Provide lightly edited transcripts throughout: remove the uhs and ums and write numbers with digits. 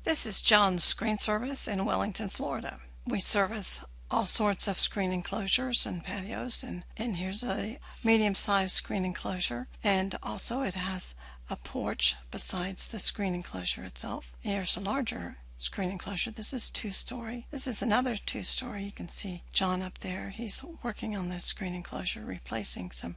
This is John's Screen Service in Wellington, Florida. We service all sorts of screen enclosures and patios, and here's a medium-sized screen enclosure, and also it has a porch besides the screen enclosure itself. Here's a larger screen enclosure. This is two-story. This is another two-story. You can see John up there. He's working on this screen enclosure, replacing some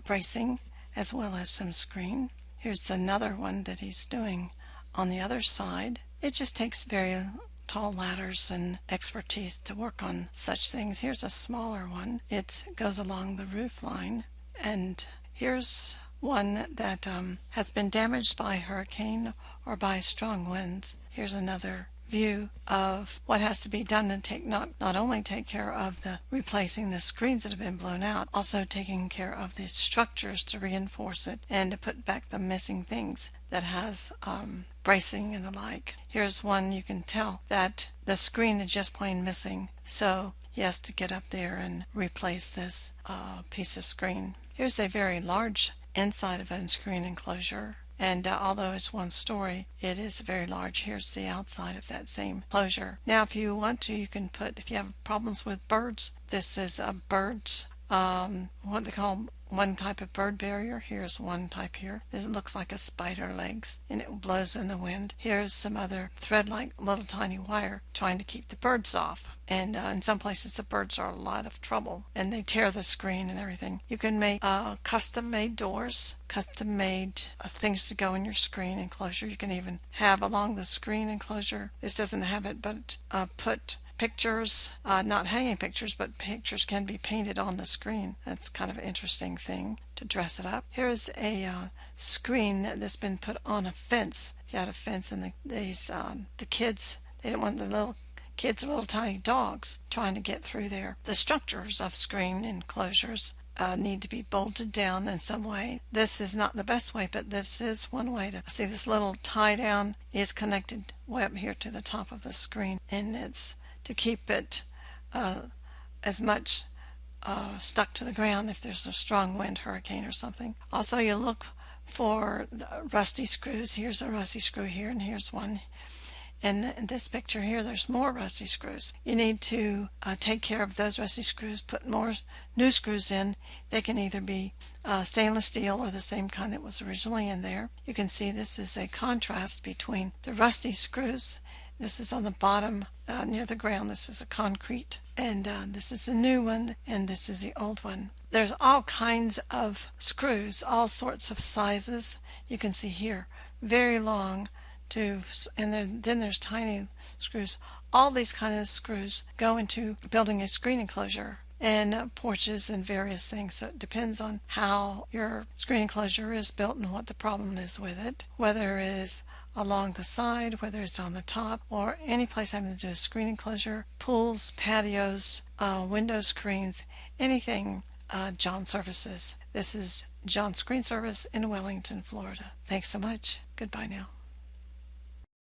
bracing as well as some screen. Here's another one that he's doing on the other side. It just takes very tall ladders and expertise to work on such things. Here's a smaller one. It goes along the roof line. And here's one that has been damaged by hurricane or by strong winds. Here's another view of what has to be done to not only take care of the replacing the screens that have been blown out, also taking care of the structures to reinforce it and to put back the missing things that has bracing and the like. Here's one you can tell that the screen is just plain missing, so he has to get up there and replace this piece of screen. Here's a very large inside of a screen enclosure. And although it's one story, it is very large. Here's the outside of that same enclosure. Now, if you want to, you can put, if you have problems with birds, this is a bird's, what they call one type of bird barrier. Here's one type here. It looks like a spider legs, and it blows in the wind. Here's some other thread-like little tiny wire trying to keep the birds off. And in some places the birds are a lot of trouble, and they tear the screen and everything. You can make custom-made doors, custom-made things to go in your screen enclosure. You can even have along the screen enclosure, this doesn't have it, but put pictures, not hanging pictures, but pictures can be painted on the screen. That's kind of an interesting thing to dress it up. Here's a screen that's been put on a fence. You had a fence, and the kids, they didn't want the little kids, little tiny dogs, trying to get through there. The structures of screen enclosures need to be bolted down in some way. This is not the best way, but this is one way to see. This little tie down is connected way up here to the top of the screen, and it's to keep it as much stuck to the ground if there's a strong wind, hurricane or something. Also, you look for rusty screws. Here's a rusty screw here, and here's one. And in this picture here, there's more rusty screws. You need to take care of those rusty screws, put more new screws in. They can either be stainless steel or the same kind that was originally in there. You can see this is a contrast between the rusty screws. This is on the bottom near the ground. This is a concrete. And this is a new one, and this is the old one. There's all kinds of screws, all sorts of sizes. You can see here, very long, and then there's tiny screws. All these kind of screws go into building a screen enclosure and porches and various things. So it depends on how your screen enclosure is built and what the problem is with it, whether it is along the side, whether it's on the top, or any place having to do a screen enclosure, pools, patios, window screens, anything. John Services. This is John Screen Service in Wellington, Florida. Thanks so much. Goodbye now.